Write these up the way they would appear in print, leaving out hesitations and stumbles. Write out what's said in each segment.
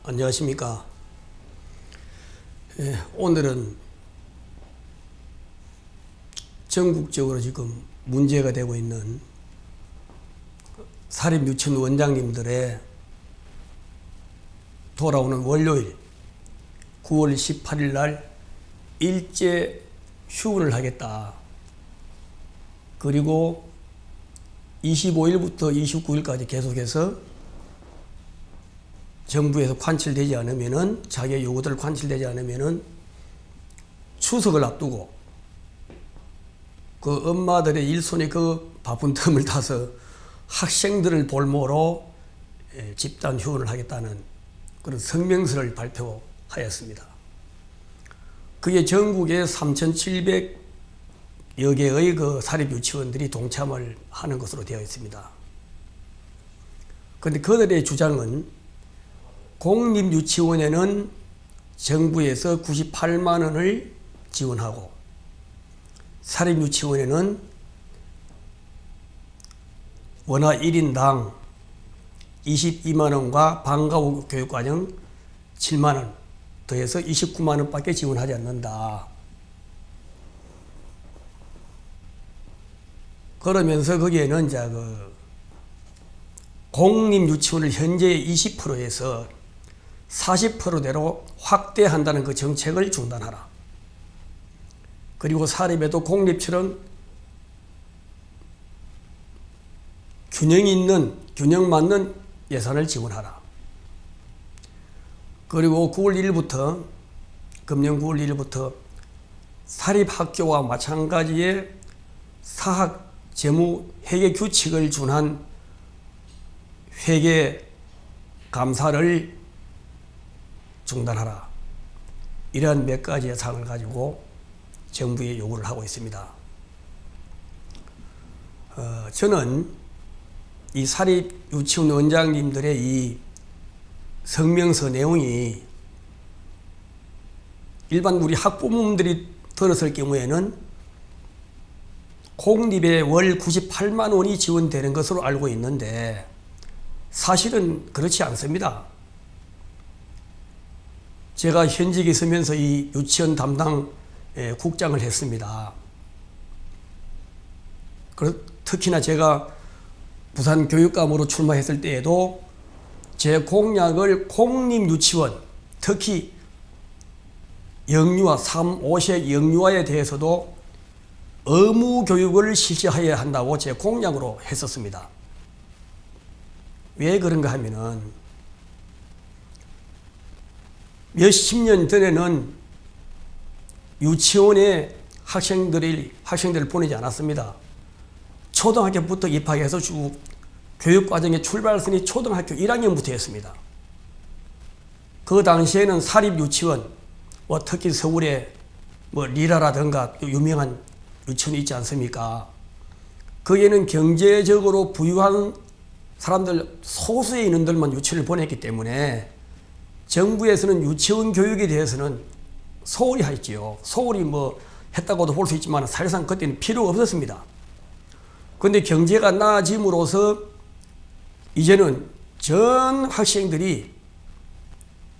안녕하십니까. 오늘은 전국적으로 지금 문제가 되고 있는 사립유치원 원장님들의 돌아오는 월요일 9월 18일 날 일제 휴근을 하겠다. 그리고 25일부터 29일까지 계속해서 정부에서 관철되지 않으면은, 자기의 요구들 관철되지 않으면은 추석을 앞두고 그 엄마들의 일손이 그 바쁜 틈을 타서 학생들을 볼모로 집단 휴원을 하겠다는 그런 성명서를 발표하였습니다. 그게 전국에 3,700여 개의 그 사립유치원들이 동참을 하는 것으로 되어 있습니다. 그런데 그들의 주장은 공립유치원에는 정부에서 98만 원을 지원하고 사립유치원에는 원화 1인당 22만 원과 방과 후 교육과정 7만 원 더해서 29만 원밖에 지원하지 않는다. 그러면서 거기에는 이제 공립유치원을 현재의 20%에서 40%대로 확대한다는 그 정책을 중단하라. 그리고 사립에도 공립처럼 균형 맞는 예산을 지원하라. 그리고 9월 1일부터, 금년 9월 1일부터 사립학교와 마찬가지의 사학 재무 회계 규칙을 준한 회계 감사를 중단하라. 이러한 몇 가지의 사항을 가지고 정부에 요구를 하고 있습니다. 저는 이 사립유치원 원장님들의 이 성명서 내용이 일반 우리 학부모님들이 들었을 경우에는 공립에 월 98만 원이 지원되는 것으로 알고 있는데 사실은 그렇지 않습니다. 제가 현직에 있으면서 이 유치원 담당 국장을 했습니다. 특히나 제가 부산 교육감으로 출마했을 때에도 제 공약을 공립유치원, 특히 영유아, 3, 5세 영유아에 대해서도 의무 교육을 실시해야 한다고 제 공약으로 했었습니다. 왜 그런가 하면은 몇십 년 전에는 유치원에 학생들을 보내지 않았습니다. 초등학교부터 입학해서 쭉 교육과정의 출발선이 초등학교 1학년부터였습니다. 그 당시에는 사립유치원, 특히 서울에 리라라든가 유명한 유치원이 있지 않습니까? 거기에는 경제적으로 부유한 사람들, 소수의 인원들만 유치원을 보냈기 때문에 정부에서는 유치원 교육에 대해서는 소홀히 했지요. 소홀히 했다고도 볼 수 있지만 사실상 그때는 필요가 없었습니다. 그런데 경제가 나아짐으로써 이제는 전 학생들이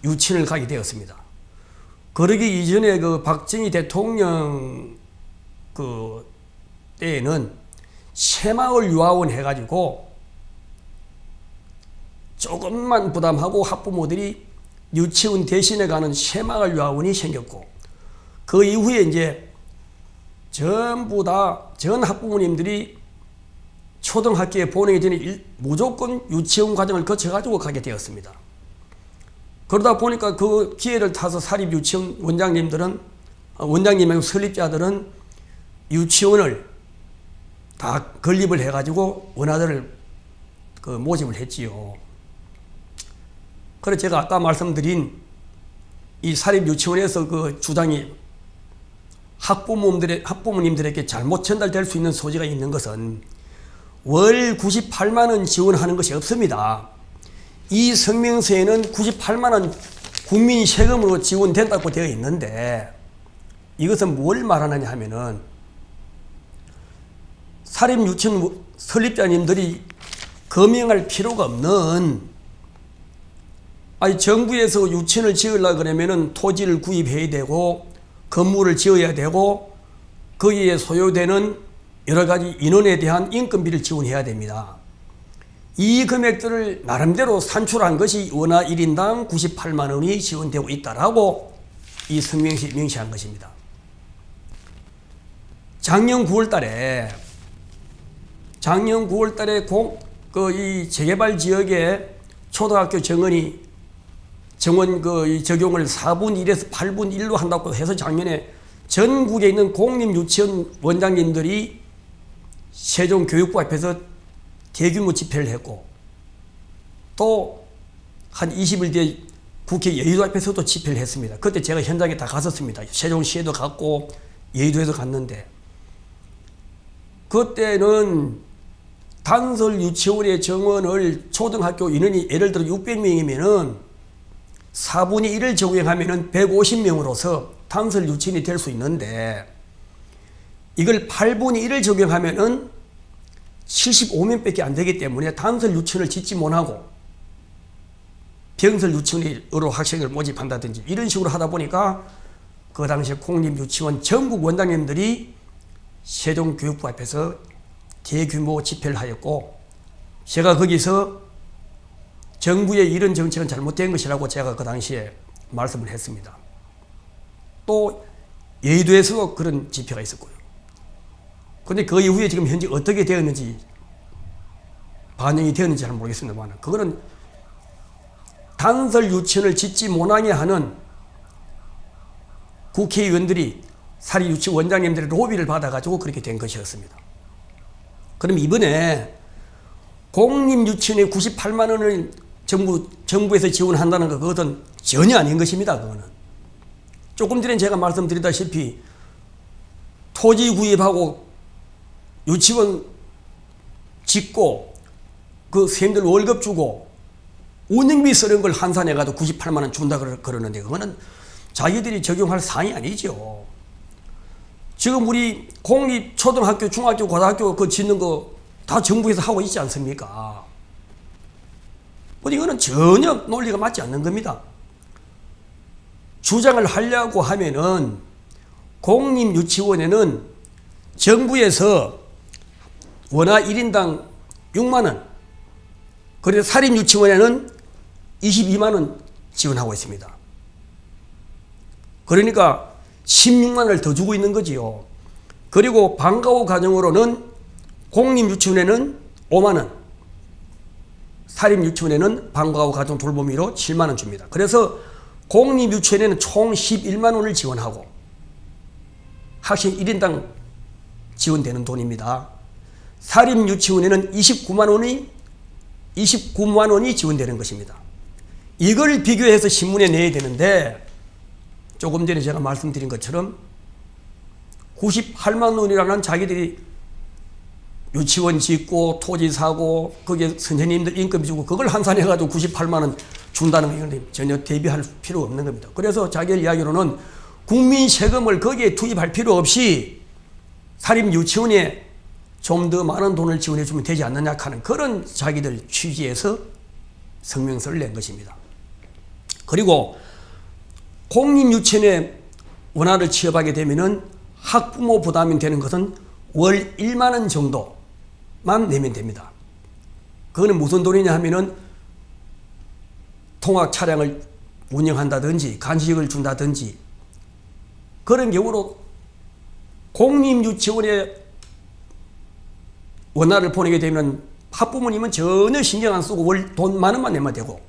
유치원을 가게 되었습니다. 그러기 이전에 그 박정희 대통령 때에는 새마을 유아원 해가지고 조금만 부담하고 학부모들이 유치원 대신에 가는 새마을 유아원이 생겼고, 그 이후에 이제 전부 다 전 학부모님들이 초등학교에 보내기 전에 무조건 유치원 과정을 거쳐가지고 가게 되었습니다. 그러다 보니까 그 기회를 타서 사립 유치원 원장님하고 설립자들은 유치원을 다 건립을 해가지고 원아들을 모집을 했지요. 그래서 제가 아까 말씀드린 이 사립유치원에서 그 주장이 학부모님들에게 잘못 전달될 수 있는 소지가 있는 것은 월 98만 원 지원하는 것이 없습니다. 이 성명서에는 98만 원 국민 세금으로 지원된다고 되어 있는데 이것은 뭘 말하느냐 하면은 사립유치원 설립자님들이 검증할 필요가 없는 아니 정부에서 유치원을 지으려고 그러면은 토지를 구입해야 되고 건물을 지어야 되고 거기에 소요되는 여러 가지 인원에 대한 인건비를 지원해야 됩니다. 이 금액들을 나름대로 산출한 것이 원화 1인당 98만 원이 지원되고 있다라고 이 성명서에 명시한 것입니다. 작년 9월 달에 이 재개발 지역의 초등학교 정원 적용을 4분 1에서 8분 1로 한다고 해서 작년에 전국에 있는 공립유치원 원장님들이 세종교육부 앞에서 대규모 집회를 했고 또 한 20일 뒤에 국회 여의도 앞에서도 집회를 했습니다. 그때 제가 현장에 다 갔었습니다. 세종시에도 갔고 여의도에도 갔는데 그때는 단설 유치원의 정원을 초등학교 인원이 예를 들어 600명이면은 4분의 1을 적용하면은 150명으로서 단설 유치원이 될 수 있는데 이걸 8분의 1을 적용하면은 75명밖에 안 되기 때문에 단설 유치원을 짓지 못하고 병설 유치원으로 학생을 모집한다든지 이런 식으로 하다 보니까 그 당시에 공립유치원 전국 원장님들이 세종교육부 앞에서 대규모 집회를 하였고 제가 거기서 정부의 이런 정책은 잘못된 것이라고 제가 그 당시에 말씀을 했습니다. 또 여의도에서도 그런 집회가 있었고요. 그런데 그 이후에 지금 현재 어떻게 되었는지 반영이 되었는지 잘 모르겠습니다만 그거는 단설 유치원을 짓지 못하게 하는 국회의원들이 사립유치원 원장님들의 로비를 받아가지고 그렇게 된 것이었습니다. 그럼 이번에 공립유치원에 98만 원을 정부에서 지원한다는 거 그것은 전혀 아닌 것입니다. 그거는 조금 전에 제가 말씀드리다시피 토지 구입하고 유치원 짓고 그 선생님들 월급 주고 운영비 쓰는 걸 환산해가지고 98만 원 준다 그러는데 그거는 자기들이 적용할 사항이 아니죠. 지금 우리 공립 초등학교, 중학교, 고등학교 그 짓는 거 다 정부에서 하고 있지 않습니까? 이거는 전혀 논리가 맞지 않는 겁니다. 주장을 하려고 하면은 공립유치원에는 정부에서 원화 1인당 6만 원, 그리고 사립유치원에는 22만 원 지원하고 있습니다. 그러니까 16만 원을 더 주고 있는 거지요. 그리고 방과 후 과정으로는 공립유치원에는 5만 원, 사립유치원에는 방과 후 과정 돌보미로 7만 원 줍니다. 그래서 공립유치원에는 총 11만 원을 지원하고 학생 1인당 지원되는 돈입니다. 사립유치원에는 29만 원이 지원되는 것입니다. 이걸 비교해서 신문에 내야 되는데 조금 전에 제가 말씀드린 것처럼 98만 원이라는 자기들이 유치원 짓고 토지 사고 거기에 선생님들 인건비 주고 그걸 환산해가지고 98만 원 준다는 건 전혀 대비할 필요 없는 겁니다. 그래서 자기들 이야기로는 국민 세금을 거기에 투입할 필요 없이 사립 유치원에 좀 더 많은 돈을 지원해 주면 되지 않느냐 하는 그런 자기들 취지에서 성명서를 낸 것입니다. 그리고 공립유치원에 원화를 취업하게 되면은 학부모 부담이 되는 것은 월 1만 원 정도만 내면 됩니다. 그거는 무슨 돈이냐 하면은 통학 차량을 운영한다든지 간식을 준다든지 그런 경우로 공립유치원에 원화를 보내게 되면 학부모님은 전혀 신경 안 쓰고 월 돈 만 원만 내면 되고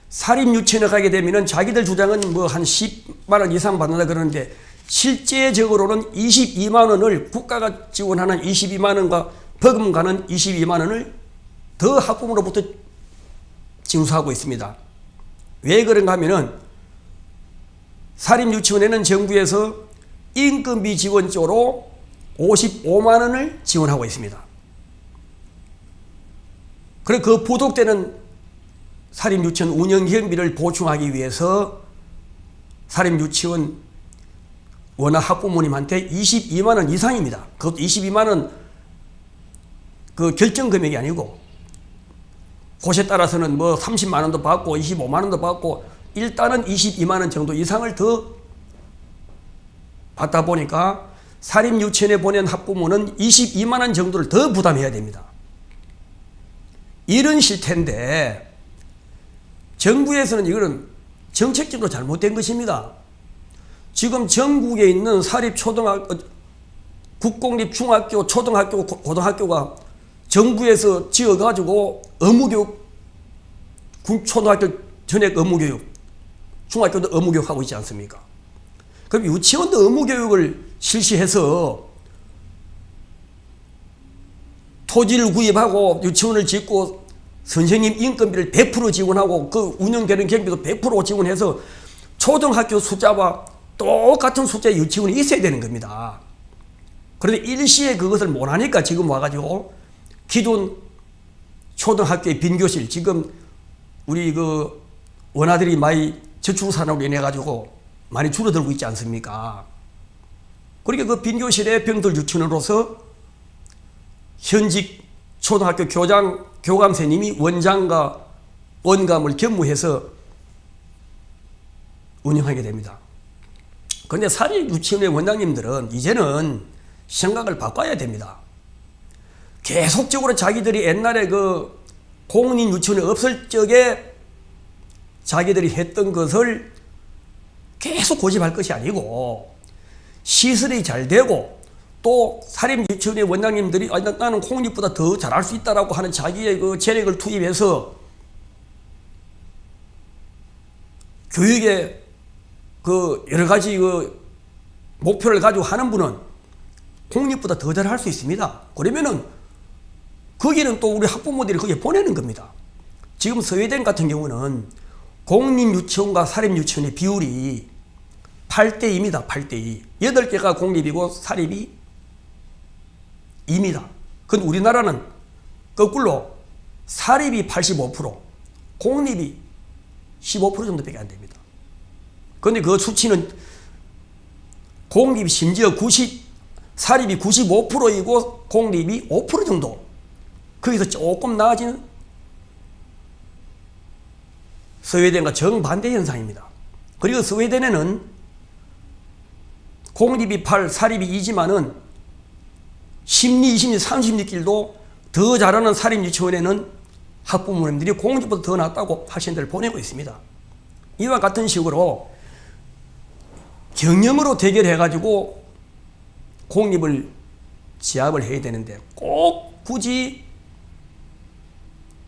사립유치원에 가게 되면 자기들 주장은 뭐 한 10만 원 이상 받는다 그러는데 실제적으로는 22만 원을 국가가 지원하는 22만 원과 버금가는 22만 원을 더 학부모로부터 징수하고 있습니다. 왜 그런가 하면은 사립유치원에는 정부에서 인건비 지원 쪽으로 55만 원을 지원하고 있습니다. 그리고 그 부족되는 사립유치원 운영 경비를 보충하기 위해서 사립유치원 원화 학부모님한테 22만 원 이상입니다. 그것도 22만 원 그 결정 금액이 아니고 곳에 따라서는 뭐 30만 원도 받고 25만 원도 받고 일단은 22만 원 정도 이상을 더 받다 보니까 사립유치원에 보낸 학부모는 22만 원 정도를 더 부담해야 됩니다. 이런 실태인데 정부에서는 이거는 정책적으로 잘못된 것입니다. 지금 전국에 있는 사립초등학교, 국공립 중학교, 초등학교, 고등학교가 정부에서 지어가지고 의무교육, 초등학교 전액 의무교육, 중학교도 의무교육하고 있지 않습니까? 그럼 유치원도 의무교육을 실시해서 토지를 구입하고 유치원을 짓고 선생님 인건비를 100% 지원하고 그 운영되는 경비도 100% 지원해서 초등학교 숫자와 똑같은 숫자의 유치원이 있어야 되는 겁니다. 그런데 일시에 그것을 못하니까 지금 와가지고 기존 초등학교의 빈교실, 지금 우리 그 원아들이 많이 저출산으로 인해 가지고 많이 줄어들고 있지 않습니까? 그러니까 그 빈교실에 병들 유치원으로서 현직 초등학교 교감선생님이 원장과 원감을 겸무해서 운영하게 됩니다. 그런데 사립유치원의 원장님들은 이제는 생각을 바꿔야 됩니다. 계속적으로 자기들이 옛날에 그 공립유치원이 없을 적에 자기들이 했던 것을 계속 고집할 것이 아니고 시설이 잘 되고 또 사립유치원의 원장님들이 나는 공립보다 더 잘할 수 있다라고 하는 자기의 그 재력을 투입해서 교육에 그 여러 가지 그 목표를 가지고 하는 분은 공립보다 더 잘할 수 있습니다. 그러면은 거기는 또 우리 학부모들이 거기에 보내는 겁니다. 지금 스웨덴 같은 경우는 공립유치원과 사립유치원의 비율이 8대2입니다. 8대2. 8개가 공립이고 사립이 2입니다. 근데 우리나라는 거꾸로 사립이 85%, 공립이 15% 정도밖에 안 됩니다. 그런데 그 수치는 공립이 심지어 사립이 95%이고 공립이 5% 정도. 거기서 조금 나아지는 스웨덴과 정반대 현상입니다. 그리고 스웨덴에는 공립이 8, 사립이 2지만은 심리, 20리, 30리길도 더 잘하는 사립유치원에는 학부모님들이 공립보다 더 낫다고 학생들을 보내고 있습니다. 이와 같은 식으로 경영으로 대결해가지고 공립을 제압을 해야 되는데 꼭 굳이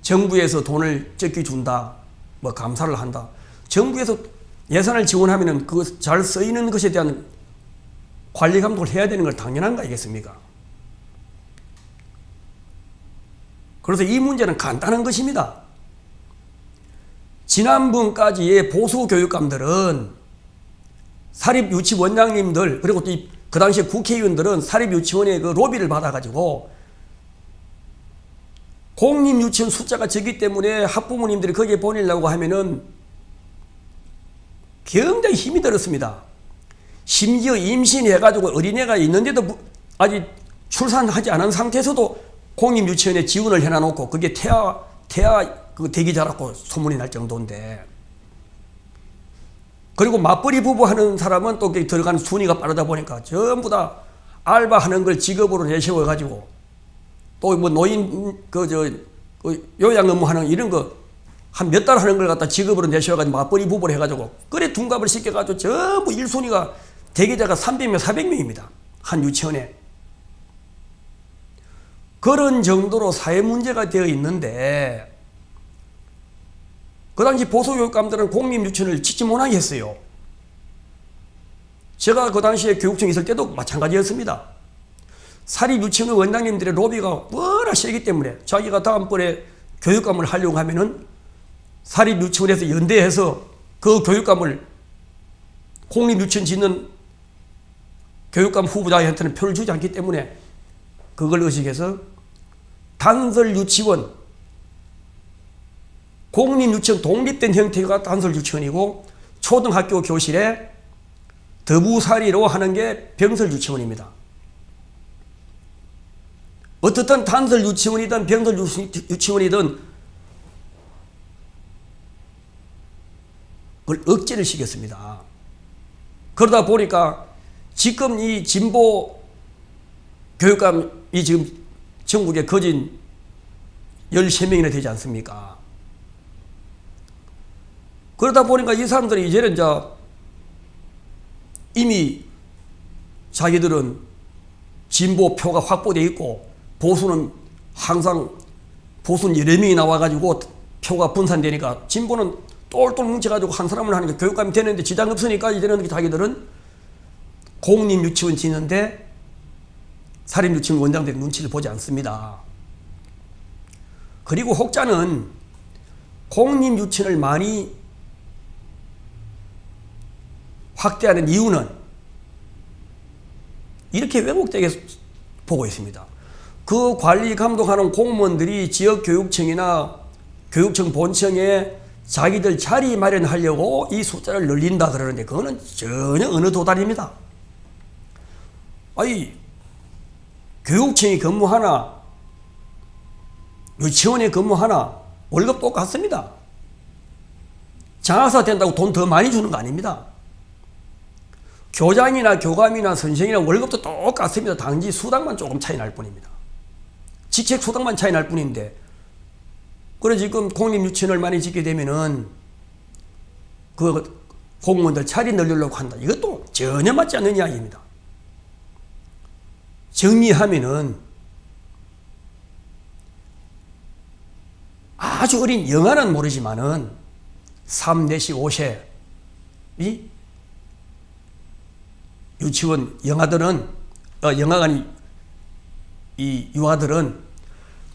정부에서 돈을 적게 준다, 뭐 감사를 한다. 정부에서 예산을 지원하면은 그 잘 쓰이는 것에 대한 관리 감독을 해야 되는 걸 당연한 거 아니겠습니까? 그래서 이 문제는 간단한 것입니다. 지난번까지의 보수 교육감들은 사립유치원장님들 그리고 또 그 당시에 국회의원들은 사립유치원의 그 로비를 받아가지고 공립유치원 숫자가 적기 때문에 학부모님들이 거기에 보내려고 하면은 굉장히 힘이 들었습니다. 심지어 임신해가지고 어린애가 있는데도 아직 출산하지 않은 상태에서도 공립유치원에 지원을 해놔놓고 그게 태아 그 대기자라고 소문이 날 정도인데, 그리고 맞벌이 부부 하는 사람은 또 들어가는 순위가 빠르다 보니까 전부 다 알바하는 걸 직업으로 내세워가지고 또 뭐 노인 요양 업무하는 이런 거 한 몇 달 하는 걸 갖다 직업으로 내세워가지고 맞벌이 부부를 해가지고 그래 둔갑을 시켜가지고 전부 1순위가 대기자가 300명, 400명입니다. 한 유치원에. 그런 정도로 사회 문제가 되어 있는데 그 당시 보수교육감들은 공립유치원을 짓지 못하게 했어요. 제가 그 당시에 교육청에 있을 때도 마찬가지였습니다. 사립유치원 원장님들의 로비가 워낙 세기 때문에 자기가 다음번에 교육감을 하려고 하면은 사립유치원에서 연대해서 그 교육감을 공립유치원 짓는 교육감 후보자한테는 표를 주지 않기 때문에 그걸 의식해서 단설유치원, 공립유치원 독립된 형태가 단설유치원이고 초등학교 교실에 더부살이로 하는 게 병설유치원입니다. 어떻든 단설유치원이든 병설유치원이든 그걸 억제를 시켰습니다. 그러다 보니까 지금 이 진보 교육감이 지금 전국에 거진 13명이나 되지 않습니까? 그러다 보니까 이 사람들이 이제는 이제 이미 자기들은 진보표가 확보되어 있고 보수는 항상 보수는 여러 명이 나와가지고 표가 분산되니까 진보는 똘똘 뭉쳐가지고 한 사람을 하니까 교육감이 되는데 지장 없으니까 이제는 자기들은 공립유치원 짓는데 사립유치원 원장들의 눈치를 보지 않습니다. 그리고 혹자는 공립유치원을 많이 확대하는 이유는 이렇게 왜곡되게 보고 있습니다. 그 관리 감독하는 공무원들이 지역교육청이나 교육청 본청에 자기들 자리 마련하려고 이 숫자를 늘린다 그러는데 그거는 전혀 어느 도달입니다. 아니 교육청이 근무하나 유치원에 근무하나 월급 똑같습니다. 장학사 된다고 돈 더 많이 주는 거 아닙니다. 교장이나 교감이나 선생이나 월급도 똑같습니다. 단지 수당만 조금 차이 날 뿐입니다. 직책 수당만 차이 날 뿐인데 그래 지금 공립유치원을 많이 짓게 되면은 그 공무원들 자리 늘리려고 한다. 이것도 전혀 맞지 않는 이야기입니다. 정리하면은 아주 어린 영아는 모르지만은 3, 4시, 5세 이 유치원 영아들은 영아가 아니 이 유아들은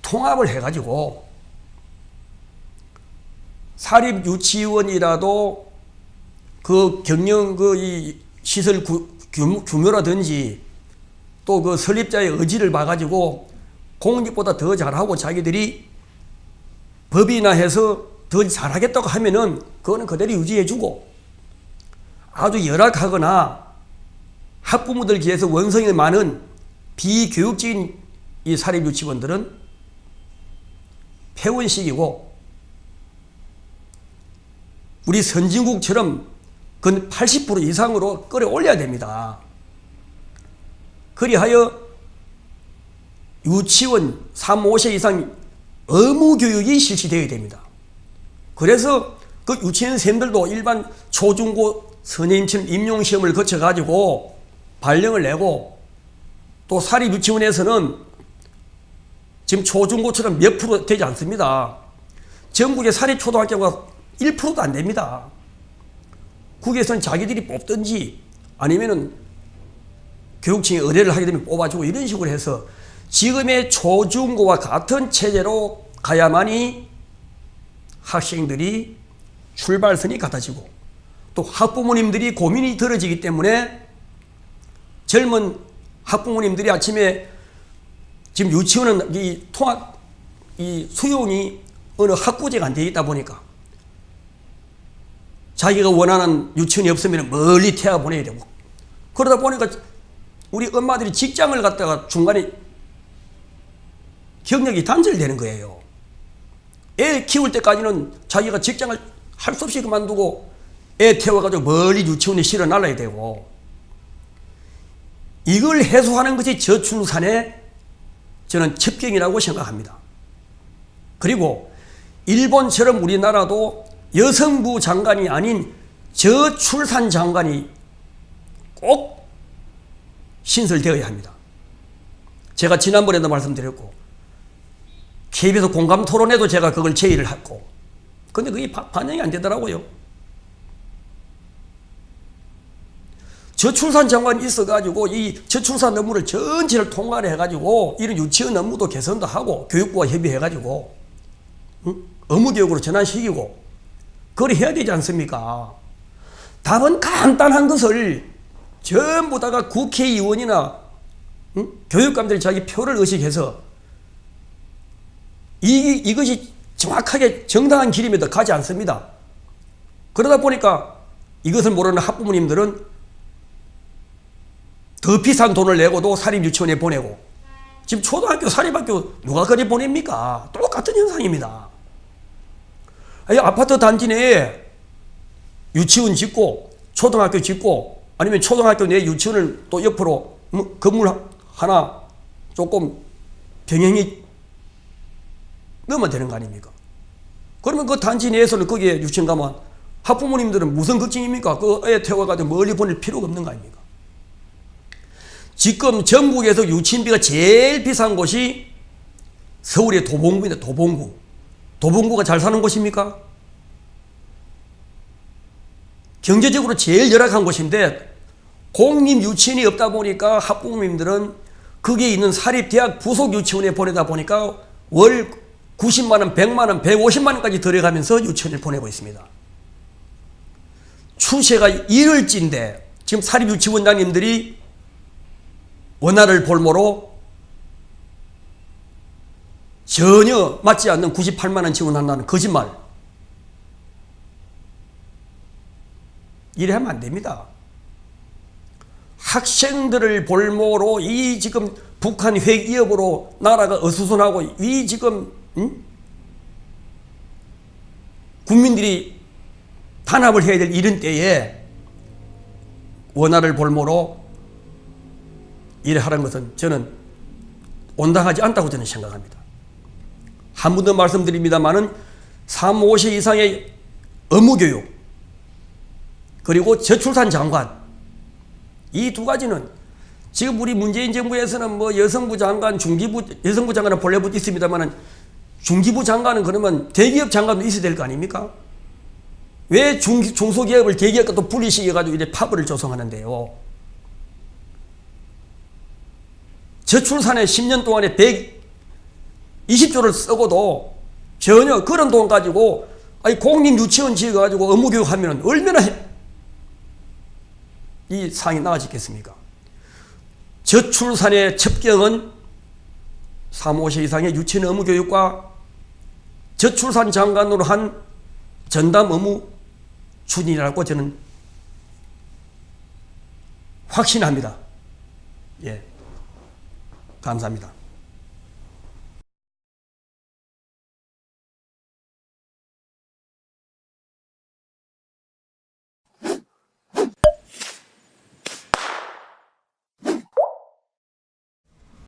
통합을 해가지고 사립 유치원이라도 그 경영 그 이 시설 규모라든지 또 그 설립자의 의지를 봐가지고 공립보다 더 잘하고 자기들이 법이나 해서 더 잘하겠다고 하면은 그거는 그대로 유지해주고 아주 열악하거나 학부모들 기에서 원성이 많은 비교육적인 이 사립유치원들은 폐원식이고 우리 선진국처럼 그 80% 이상으로 끌어올려야 됩니다. 그리하여 유치원 3, 5세 이상 의무교육이 실시되어야 됩니다. 그래서 그 유치원 선생님들도 일반 초중고 선생님처럼 임용시험을 거쳐가지고 발령을 내고 또 사립유치원에서는 지금 초중고처럼 몇 프로 되지 않습니다. 전국의 사립초등학교가 1%도 안 됩니다. 국에서는 자기들이 뽑든지 아니면은 교육청에 의뢰를 하게 되면 뽑아주고 이런 식으로 해서 지금의 초중고와 같은 체제로 가야만이 학생들이 출발선이 같아지고 또 학부모님들이 고민이 덜어지기 때문에 젊은 학부모님들이 아침에 지금 유치원은 이 통학 이 수용이 어느 학구제가 안 되어 있다 보니까 자기가 원하는 유치원이 없으면 멀리 태워 보내야 되고 그러다 보니까 우리 엄마들이 직장을 갖다가 중간에 경력이 단절되는 거예요. 애 키울 때까지는 자기가 직장을 할 수 없이 그만두고 애 태워가지고 멀리 유치원에 실어 날라야 되고 이걸 해소하는 것이 저출산의 저는 첩경이라고 생각합니다. 그리고 일본처럼 우리나라도 여성부 장관이 아닌 저출산 장관이 꼭 신설되어야 합니다. 제가 지난번에도 말씀드렸고 KBS 공감 토론에도 제가 그걸 제의를 했고 근데 그게 반영이 안 되더라고요. 저출산 장관이 있어가지고 이 저출산 업무를 전체를 통과를 해가지고 이런 유치원 업무도 개선도 하고 교육부와 협의해가지고 의무교육으로 전환시키고 그걸 해야 되지 않습니까? 답은 간단한 것을 전부 다가 국회의원이나 교육감들이 자기 표를 의식해서 이것이 정확하게 정당한 길임에도 가지 않습니다. 그러다 보니까 이것을 모르는 학부모님들은 더 비싼 돈을 내고도 사립유치원에 보내고 지금 초등학교 사립학교 누가 그리 보냅니까? 똑같은 현상입니다. 아파트 단지 내에 유치원 짓고 초등학교 짓고 아니면 초등학교 내 유치원을 또 옆으로 건물 하나 조금 병행이 넣으면 되는 거 아닙니까? 그러면 그 단지 내에서는 거기에 유치원 가면 학부모님들은 무슨 걱정입니까? 그 애 태워가지고 멀리 보낼 필요가 없는 거 아닙니까? 지금 전국에서 유치원비가 제일 비싼 곳이 서울의 도봉구입니다. 도봉구. 도봉구가 잘 사는 곳입니까? 경제적으로 제일 열악한 곳인데 공립 유치원이 없다 보니까 학부모님들은 거기에 있는 사립대학 부속 유치원에 보내다 보니까 월 90만 원, 100만 원, 150만 원까지 들어가면서 유치원을 보내고 있습니다. 추세가 이럴진데 지금 사립 유치원장님들이 원화를 볼모로 전혀 맞지 않는 98만 원 지원한다는 거짓말. 이래 하면 안 됩니다. 학생들을 볼모로 이 지금 북한 핵 위협으로 나라가 어수선하고 이 지금 국민들이 단합을 해야 될 이런 때에 원화를 볼모로 이래 하라는 것은 저는 온당하지 않다고 저는 생각합니다. 한 번 더 말씀드립니다만은 35세 이상의 의무교육 그리고 저출산 장관 이 두 가지는 지금 우리 문재인 정부에서는 뭐 여성부 장관, 중기부 여성부 장관은 본래부터 있습니다만은 중기부 장관은 그러면 대기업 장관도 있어야 될 거 아닙니까? 왜 중소기업을 대기업과 또 분리시켜가지고 이제 파벌을 조성하는데요? 저출산에 10년 동안에 120조를 쓰고도 전혀 그런 돈 가지고 공립 유치원 지어가지고 의무교육하면 얼마나 이 상이 나아지겠습니까? 저출산의 첩경은 35세 이상의 유치원 의무교육과 저출산 장관으로 한 전담 의무 추진이라고 저는 확신합니다. 예. 감사합니다.